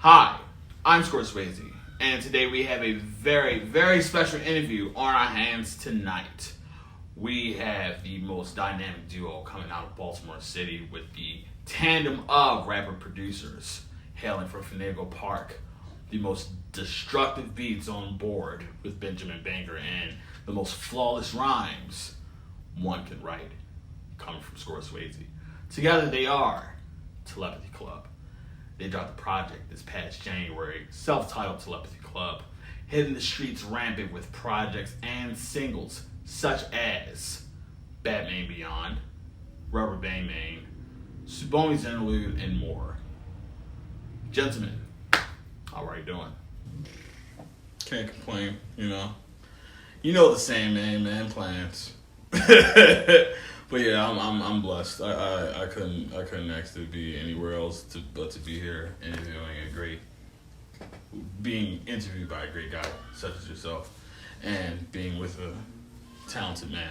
Hi, I'm Scoreswayze, and today we have a very, very special interview on our hands tonight. We have the most dynamic duo coming out of Baltimore City with the tandem of rapper producers hailing from Finago Park, the most destructive beats on board with Benjamin Banger, and the most flawless rhymes one can write coming from Scoreswayze. Together they are Telepathy Club. They dropped a project this past January, self-titled Telepathy Club, hitting the streets rampant with projects and singles such as Batman Beyond, Rubber Bang Bang, Tsubomi's Interlude, and more. Gentlemen, how are you doing? Can't complain, you know. You know the same, man, plans. But yeah, I'm blessed. I couldn't actually be anywhere else but to be here being interviewed by a great guy such as yourself, and being with a talented man,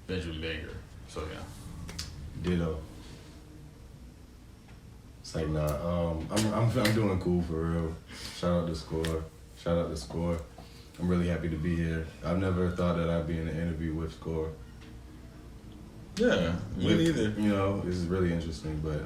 Benjamin Banger. So yeah. Ditto. It's like I'm doing cool for real. Shout out to Score. I'm really happy to be here. I've never thought that I'd be in an interview with Score. Yeah, me neither. You know, this is really interesting, but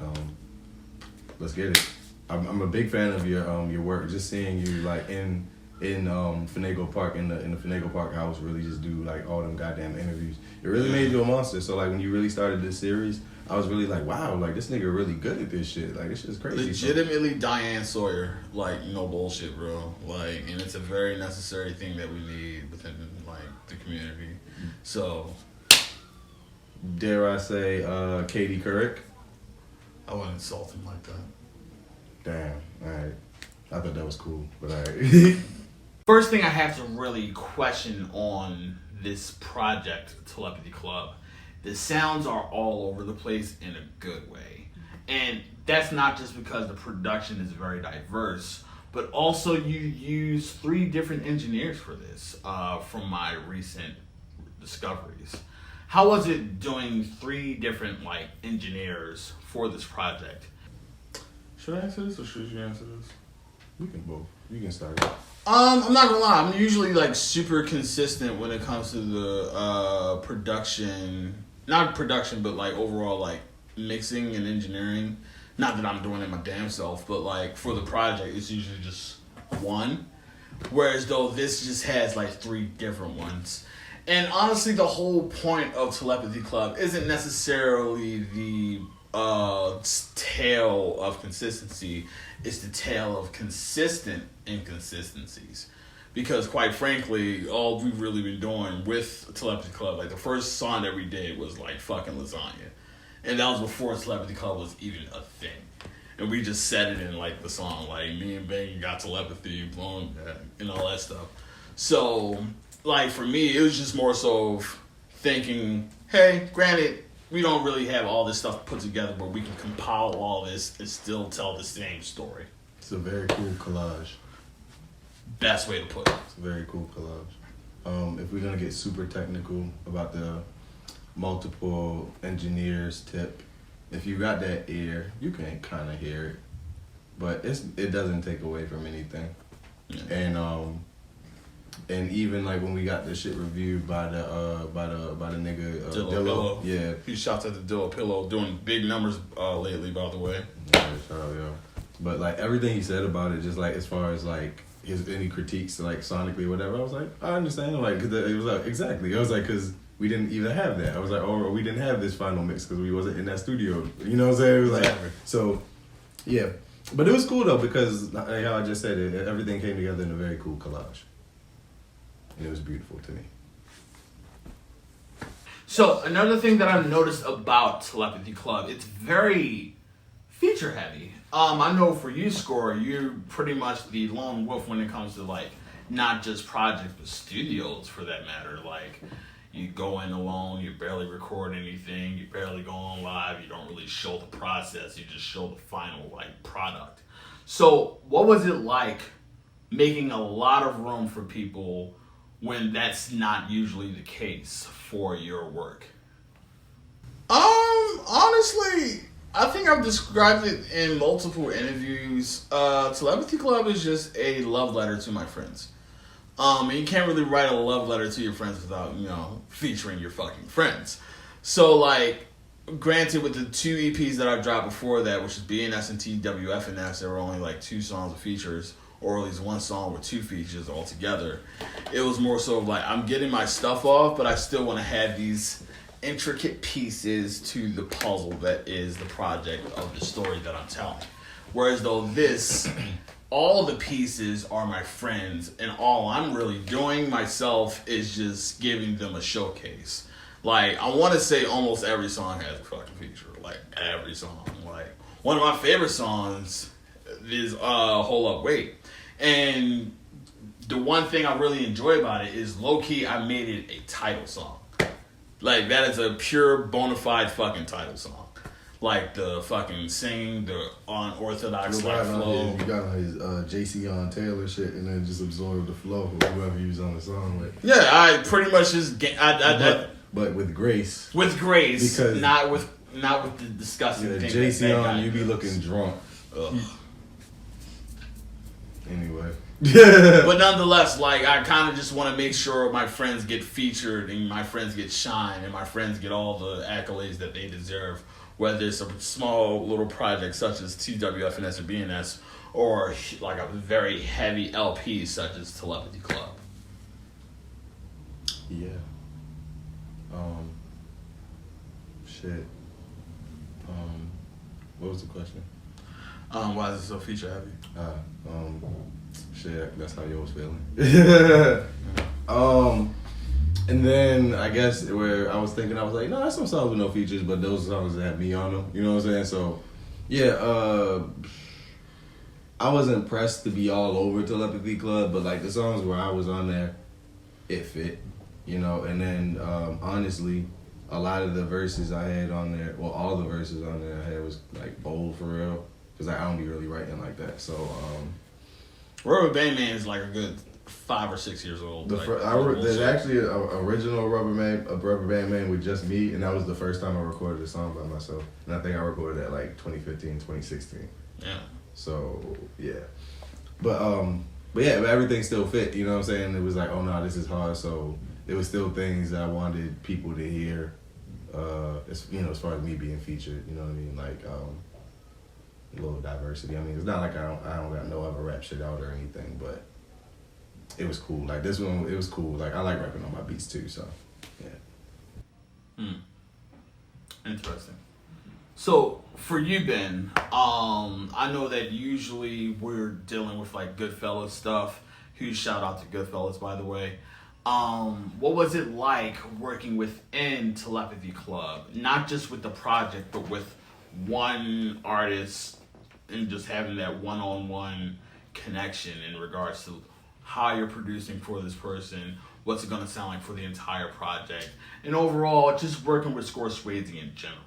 let's get it. I'm a big fan of your work. Just seeing you like in Finago Park in the Finago Park house really just do like all them goddamn interviews. It really made you a monster. So like when you really started this series, I was really like, wow, like this nigga really good at this shit. Like this shit's crazy. Legitimately Diane Sawyer, like no bullshit, bro. Like, and it's a very necessary thing that we need within like the community. So dare I say, Katie Couric? I wouldn't insult him like that. Damn, alright. I thought that was cool, but alright. First thing I have to really question on this project, Telepathy Club, the sounds are all over the place in a good way. And that's not just because the production is very diverse, but also you use 3 different engineers for this, from my recent discoveries. How was it doing 3 different like engineers for this project? Should I answer this or should you answer this? We can both. You can start it. I'm not gonna lie. I'm usually like super consistent when it comes to the production. Not production, but like overall like mixing and engineering. Not that I'm doing it my damn self, but like for the project, it's usually just one. Whereas though this just has like 3 different ones. And honestly, the whole point of Telepathy Club isn't necessarily the tale of consistency. It's the tale of consistent inconsistencies. Because quite frankly, all we've really been doing with Telepathy Club, like the first song that we did was like fucking lasagna. And that was before Telepathy Club was even a thing. And we just said it in like the song, like me and Bang got telepathy, blowing and all that stuff. So like for me, it was just more so thinking, hey, granted, we don't really have all this stuff put together, but we can compile all this and still tell the same story. It's a very cool collage. Best way to put it. It's a very cool collage. If we're gonna get super technical about the multiple engineers tip, if you got that ear, you can kind of hear it, but it doesn't take away from anything. Yeah. And even like when we got this shit reviewed by the nigga Dillo. Yeah. He shouts at the Dillo Pillow, doing big numbers lately, by the way. Yeah, shout out, yo. But like everything he said about it, just like as far as like any critiques like sonically or whatever, I was like, I understand. Like, cause it was like exactly. I was like, cause we didn't even have that. I was like, or we didn't have this final mix because we wasn't in that studio. You know what I'm saying? It was like so, yeah. But it was cool though because like how I just said it, everything came together in a very cool collage. And it was beautiful to me. So another thing that I've noticed about Telepathy Club, it's very feature heavy. I know for you, Score, you're pretty much the lone wolf when it comes to like not just projects but studios for that matter. Like you go in alone, you barely record anything, you barely go on live, you don't really show the process, you just show the final like product. So what was it like making a lot of room for people when that's not usually the case for your work? Honestly, I think I've described it in multiple interviews. Telepathy Club is just a love letter to my friends. And you can't really write a love letter to your friends without, featuring your fucking friends. So, like, granted, with the 2 EPs that I dropped before that, which is BNS and TWFNS, there were only like 2 songs with features, or at least 1 song with 2 features altogether. It was more so of like, I'm getting my stuff off, but I still want to have these intricate pieces to the puzzle that is the project of the story that I'm telling. Whereas though this, all the pieces are my friends, and all I'm really doing myself is just giving them a showcase. Like, I want to say almost every song has a fucking feature. Like, every song. Like, one of my favorite songs is Hold Up Wait. And the one thing I really enjoy about it is, low-key, I made it a title song. Like, that is a pure, bona fide fucking title song. Like, the fucking sing, the unorthodox flow. You got on his JC on Taylor shit and then just absorb the flow of whoever he was on the song with. Yeah, I pretty much just... But with grace. With grace, because not with the disgusting thing. JC on, you be looking drunk. Ugh. Anyway. But nonetheless, like, I kind of just want to make sure my friends get featured and my friends get shine and my friends get all the accolades that they deserve, whether it's a small little project such as TWFNS or BNS, or like a very heavy LP such as Telepathy Club. Yeah. Shit. What was the question? Why is it so feature heavy? Shit, that's how you was feeling. And then I guess where I was thinking, I was like, no, that's some songs with no features, but those songs that have me on them. You know what I'm saying? So, yeah, I wasn't pressed to be all over Telepathy Club, but like the songs where I was on there, it fit, and then honestly, a lot of the verses I had on there, well, all the verses on there I had was like bold for real, because I don't be really writing like that. So, Rubber Band Man is like a good 5 or 6 years old. There's actually an original Rubber Band Man with just me, and that was the first time I recorded a song by myself. And I think I recorded that like 2015, 2016. Yeah. So yeah, but yeah, everything still fit. You know what I'm saying? It was like, oh no, this is hard. So there was still things that I wanted people to hear. As far as me being featured, you know what I mean? Like a little diversity. I mean, it's not like I don't got no other rap shit out or anything, but it was cool. Like this one, it was cool. Like I like rapping on my beats too. So yeah. Interesting. So for you, Ben, I know that usually we're dealing with like Goodfellas stuff. Huge shout out to Goodfellas, by the way. What was it like working within Telepathy Club? Not just with the project, but with one artist and just having that one-on-one connection in regards to how you're producing for this person, what's it going to sound like for the entire project, and overall just working with Scoreswayze in general.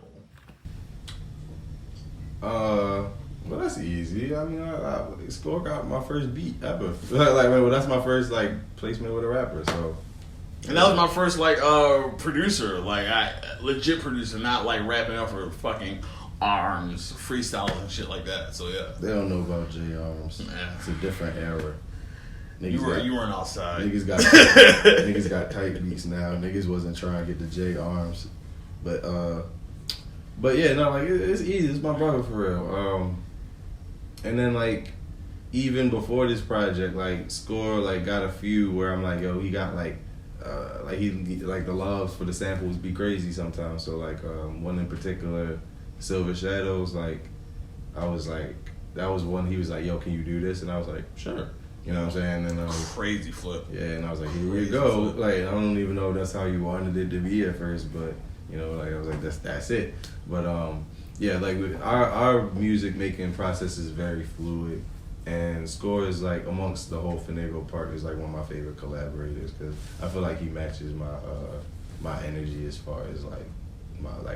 Well, that's easy. I mean, I Score got my first beat ever. Well, that's my first like placement with a rapper. So, and that was my first like producer, like legit producer, not like rapping off of fucking arms, freestyles and shit like that. So yeah, they don't know about J Arms. Man. It's a different era. You weren't outside. Niggas got tight beats now. Niggas wasn't trying to get the J Arms, but yeah, no, like it's easy. It's my brother for real. And then like even before this project, like Score like got a few where I'm like, yo, he got like he like the loves for the samples be crazy sometimes. So like one in particular, Silver Shadows, like I was like, that was one he was like, yo, can you do this? And I was like, sure. You know what I'm saying? And crazy flip. Yeah, and I was like, here we go. Flip. Like I don't even know if that's how you wanted it to be at first, but like I was like, that's it. But yeah, like with our music making process is very fluid, and Score is like amongst the whole Finago Park is like one of my favorite collaborators because I feel like he matches my energy as far as like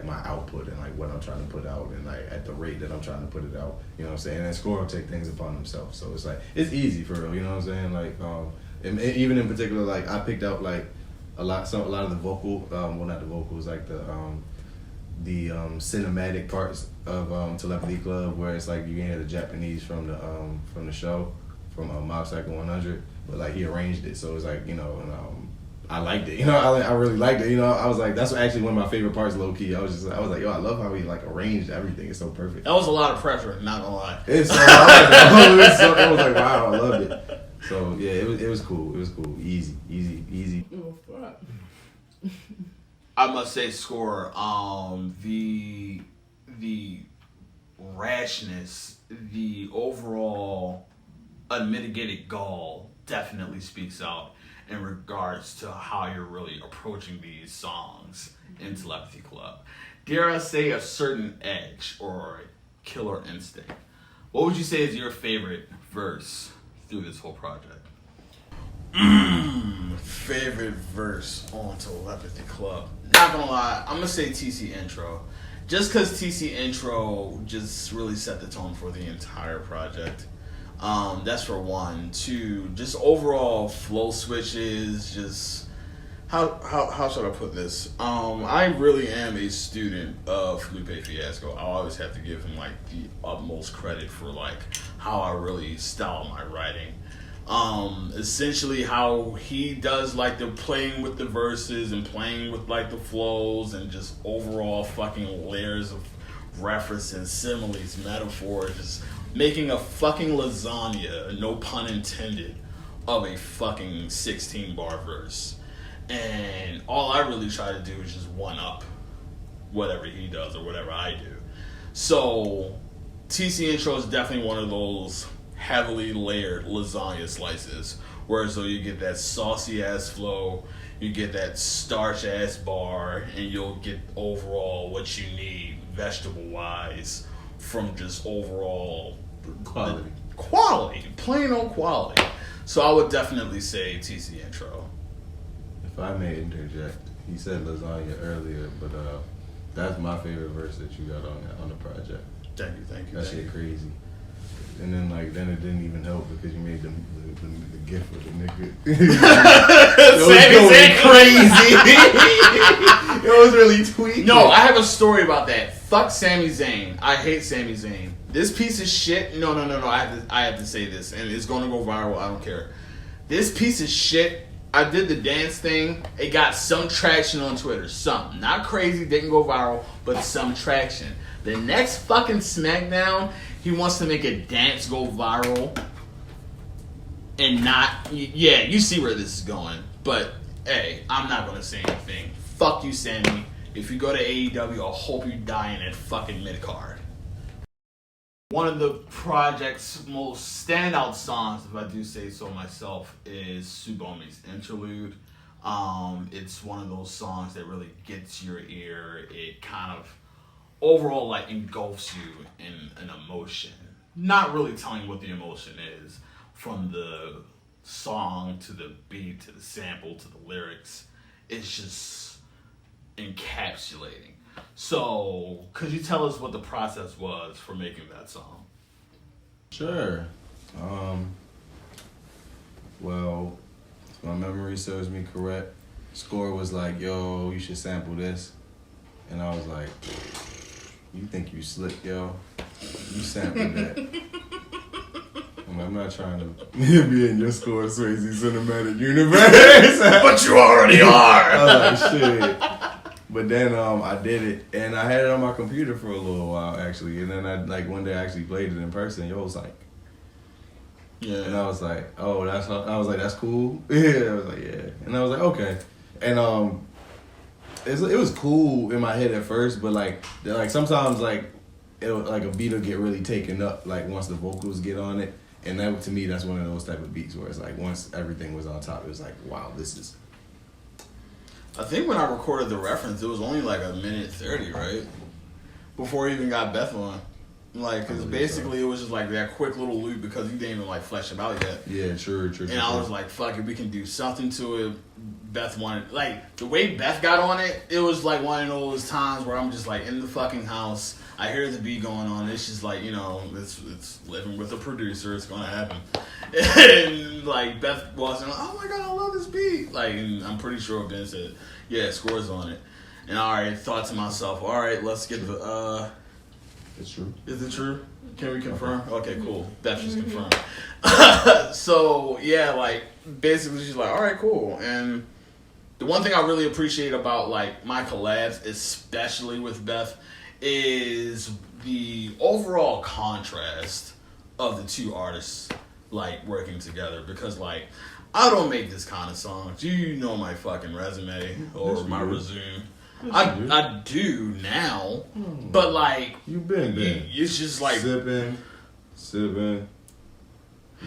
my output and like what I'm trying to put out and like at the rate that I'm trying to put it out. You know what I'm saying? And Score will take things upon himself, so it's like it's easy for real. You know what I'm saying? Like and even in particular, like I picked out like a lot of the vocal, well not the vocals, like the cinematic parts of Telepathy Club, where it's like you can hear the Japanese from the show from Mob Psycho 100, but like he arranged it, so it's like, you know, and I liked it. You know, I really liked it. You know, I was like, that's actually one of my favorite parts, low key. I was like, yo, I love how he like arranged everything. It's so perfect. That was a lot of pressure, not gonna lie. It's so hard. I was like, wow, I loved it. So yeah, it was cool. It was cool. Easy. Oh, fuck. I must say, Score, the rashness, the overall unmitigated gall definitely speaks out in regards to how you're really approaching these songs in Telepathy Club. Dare I say a certain edge or killer instinct? What would you say is your favorite verse through this whole project? Favorite verse on Telepathy Club. Not gonna lie, I'm gonna say TC Intro. Just because TC Intro just really set the tone for the entire project. That's for one. Two, just overall flow switches, just how should I put this? I really am a student of Felipe Fiasco. I always have to give him like the utmost credit for like how I really style my writing. Essentially how he does like the playing with the verses and playing with like the flows and just overall fucking layers of reference and similes, metaphors, just making a fucking lasagna, no pun intended, of a fucking 16 bar verse. And all I really try to do is just one up whatever he does or whatever I do. So TC Intro is definitely one of those heavily layered lasagna slices, where so you get that saucy ass flow, you get that starch ass bar, and you'll get overall what you need vegetable wise from just overall quality, plain old quality. So I would definitely say TC Intro. If I may interject, he said lasagna earlier, but that's my favorite verse that you got on the project. Thank you. That shit crazy. And then it didn't even help because you made the gift with the nigga. Sammy Zayn crazy. It was really tweaking. No, I have a story about that. Fuck Sami Zayn. I hate Sami Zayn. This piece of shit. No. I have to say this, and it's gonna go viral. I don't care. This piece of shit. I did the dance thing. It got some traction on Twitter. Some, not crazy, didn't go viral, but some traction. The next fucking SmackDown, he wants to make a dance go viral, and not. Yeah, you see where this is going. But hey, I'm not gonna say anything. Fuck you, Sammy. If you go to AEW, I hope you die in that fucking mid card. One of the project's most standout songs, if I do say so myself, is Tsubomi's Interlude. It's one of those songs that really gets your ear. It kind of overall like engulfs you in an emotion. Not really telling what the emotion is, from the song to the beat to the sample to the lyrics. It's just encapsulating. So, could you tell us what the process was for making that song? Sure. Well, if my memory serves me correct, Score was like, yo, you should sample this. And I was like, you think you slick, yo? You sampled that. I'm not trying to be in your Score Swayze cinematic universe. But you already are! I was like, shit. But then I did it, and I had it on my computer for a little while, actually. And then one day I actually played it in person. Yo was like, Yeah. and I was like, oh, that's cool. Yeah, I was like, yeah. And I was like, okay. And it was cool in my head at first, but like sometimes like a beat will get really taken up like once the vocals get on it. And that, to me, that's one of those type of beats where it's like once everything was on top, it was like, wow, this is. I think when I recorded the reference, it was only like a minute 30, right? Before I even got Beth on. Like, because basically it was just like that quick little loop because you didn't even like flesh it out yet. Yeah, true. And I was like, fuck it, we can do something to it. Beth wanted, like, the way Beth got on it, it was like one of those times where I'm just like in the fucking house. I hear the beat going on. It's just like, you know, it's living with a producer. It's going to happen. And like Beth walks in, oh my God, I love this beat. Like, and I'm pretty sure Ben said, yeah, Score's on it. And I already thought to myself, all right, let's get the. It's true. Is it true? Can we confirm? Okay, cool. That's just confirmed. So yeah, like basically, she's like, all right, cool. And the one thing I really appreciate about like my collabs, especially with Beth, is the overall contrast of the two artists like working together. Because like I don't make this kind of songs. You know my fucking resume or my resume. I do now, but like you been there. It's just like sipping.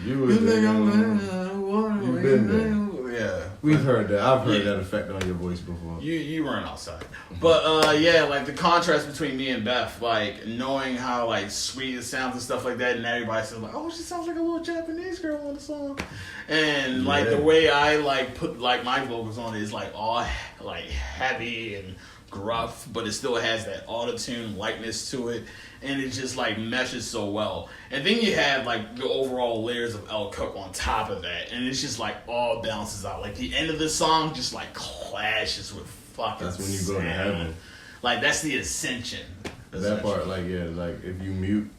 You was there. You been there. Yeah, we've heard that. I've heard that effect on your voice before. You weren't outside, but yeah, like the contrast between me and Beth, like knowing how like sweet it sounds and stuff like that, and everybody says like, oh, she sounds like a little Japanese girl on the song, and like the way I like put like my vocals on it is like all like heavy and gruff, but it still has that auto-tune lightness to it, and it just like meshes so well. And then you have like the overall layers of L Cook on top of that, and it's just like all balances out. Like the end of the song just like clashes with fucking that's when you go to heaven. Like that's the ascension. That part, like yeah, like if you mute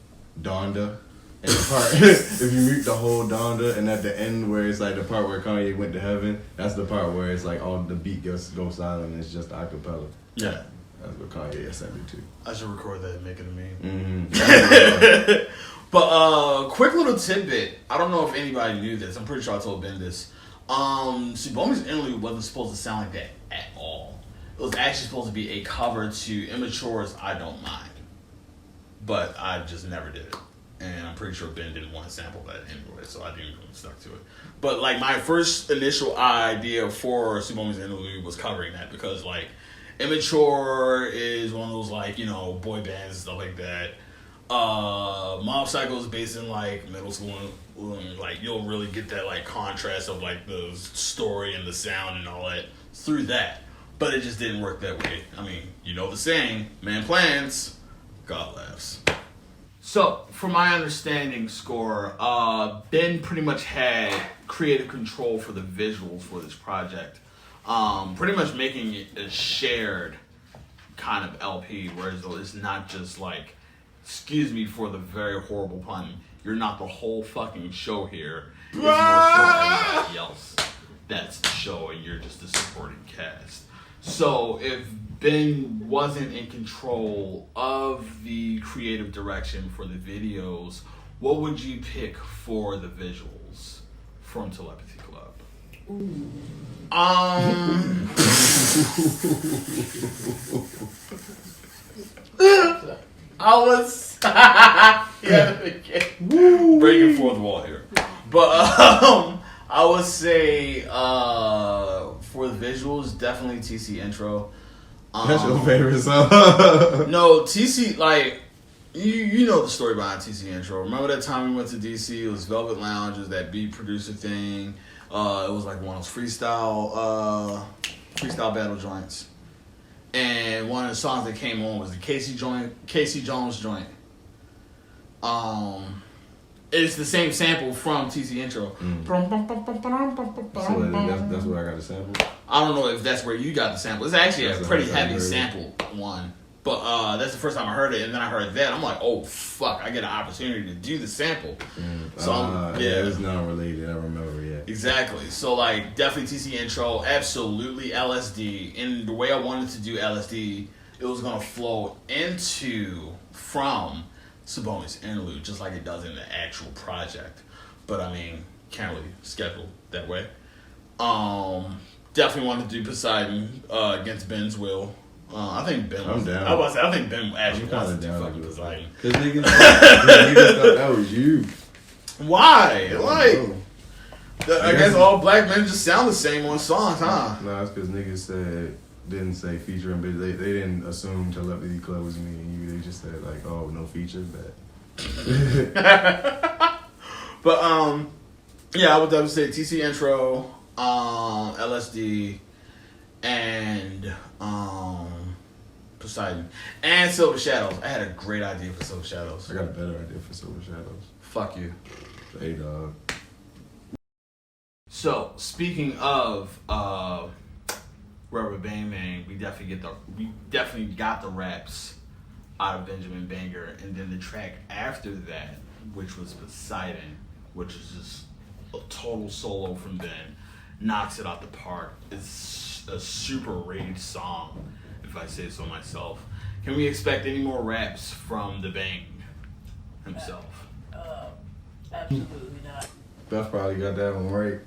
Donda and the part if you mute the whole Donda, and at the end where it's like the part where Kanye went to heaven, that's the part where it's like all the beat goes silent and it's just acapella. Yeah. That's what Kanye ascended to. I should record that and make it a meme. Mm-hmm. But quick little tidbit. I don't know if anybody knew this. I'm pretty sure I told Ben this. Tsubomi's Interlude wasn't supposed to sound like that at all. It was actually supposed to be a cover to Immature's I Don't Mind. But I just never did it. And I'm pretty sure Ben didn't want to sample that anyway, so I didn't even stuck to it. But like my first initial idea for Tsubomi's Interlude was covering that, because like Immature is one of those like, you know, boy bands and stuff like that. Mob Psycho is based in like middle school, and like you'll really get that like contrast of like the story and the sound and all that through that. But it just didn't work that way. I mean, you know the saying, man plans, God laughs. So, from my understanding, Score, Ben pretty much had creative control for the visuals for this project. Pretty much making it a shared kind of LP, whereas it's not just like, excuse me for the very horrible pun, you're not the whole fucking show here. It's more so everybody else that's the show, and you're just the supporting cast. So if Ben wasn't in control of the creative direction for the videos, what would you pick for the visuals from Telepathy Club? I was breaking fourth wall here, but I would say for the visuals, definitely TC Intro. That's your favorite song? No, TC, like you know the story behind TC Intro. Remember that time we went to DC? It was Velvet Lounge, it was that beat producer thing. It was like one of those freestyle battle joints. And one of the songs that came on was the Casey Jones joint. It's the same sample from TC Intro. So that's where I got the sample? I don't know if that's where you got the sample. It's actually a pretty heavy sample one. But that's the first time I heard it, and then I heard that. I'm like, oh, fuck, I get an opportunity to do the sample. So, yeah, it's not related. I remember, yeah. Exactly. So, like, definitely TC Intro, absolutely LSD. And the way I wanted to do LSD, it was going to flow from Tsubomi's Interlude, just like it does in the actual project. But, I mean, can't really schedule that way. Definitely wanted to do Poseidon against Ben's will. I think Ben was down. I think Ben actually wants to do fucking Poseidon. Because niggas thought that was you. Why? I guess all black men just sound the same on songs, huh? No, it's because niggas didn't say featuring, but they didn't assume Telepathy Club was me and you. They just said like, oh, no feature, but. But yeah, I would definitely say TC Intro, LSD, and Poseidon, and Silver Shadows. I had a great idea for Silver Shadows. I got a better idea for Silver Shadows. Fuck you. Hey, dog. So, speaking of Rubber Bang Man, we definitely got the raps out of Benjamin Banger, and then the track after that, which was Poseidon, which is just a total solo from Ben, knocks it out the park. It's a super rage song, if I say so myself. Can we expect any more raps from the Bang himself? Absolutely not. Beth probably got that one right.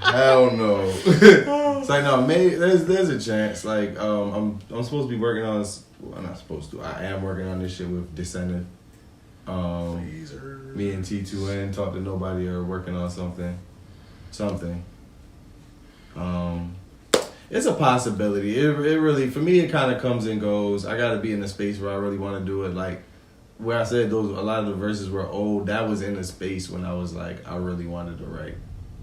Hell no. It's like, no, maybe there's a chance. Like, I'm supposed to be working on this. Well, I'm not supposed to. I am working on this shit with Descendant. Me and T2N Talk to Nobody are working on something. It's a possibility. It really, for me, it kind of comes and goes. I gotta be in a space where I really want to do it. Like where I said a lot of the verses were old. That was in a space when I was like, I really wanted to write,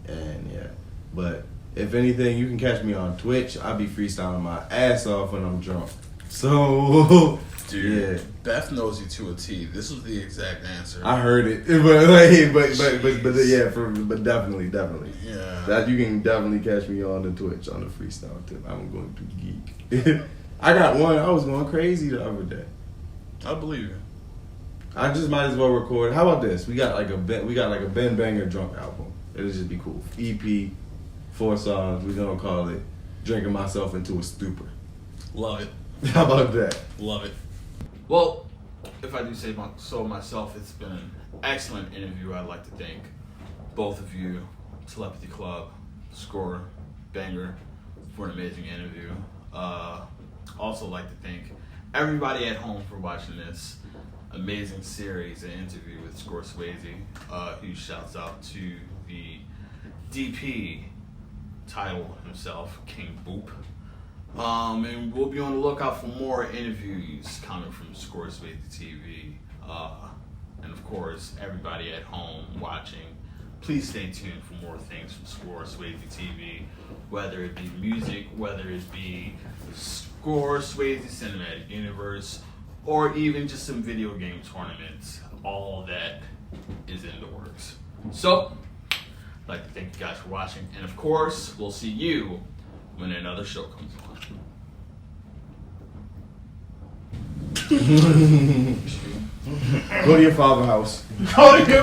and yeah. But if anything, you can catch me on Twitch. I'll be freestyling my ass off when I'm drunk. So, dude, yeah. Beth knows you to a T. This was the exact answer. I heard it, but definitely. Yeah. That you can definitely catch me on the Twitch on the freestyle tip. I'm going to geek. I got one. I was going crazy the other day. I believe you. I just might as well record. How about this? We got like a Ben Banger drunk album. It'll just be cool. EP, 4 songs. We're gonna call it "Drinking Myself into a Stupor." Love it. How about that? Love it. Well, if I do say so myself, it's been an excellent interview. I'd like to thank both of you, Telepathy Club, Score, Banger, for an amazing interview. Also like to thank everybody at home for watching this amazing series and interview with Score Swayze. Huge shouts out to the DP title himself, King Boop. And we'll be on the lookout for more interviews coming from scoreswayzeTV. And of course, everybody at home watching, please stay tuned for more things from scoreswayzeTV, whether it be music, whether it be Score Swayze Cinematic Universe, or even just some video game tournaments. All that is in the works. So, I'd like to thank you guys for watching, and of course, we'll see you when another show comes on. Go to your father's house. Go to your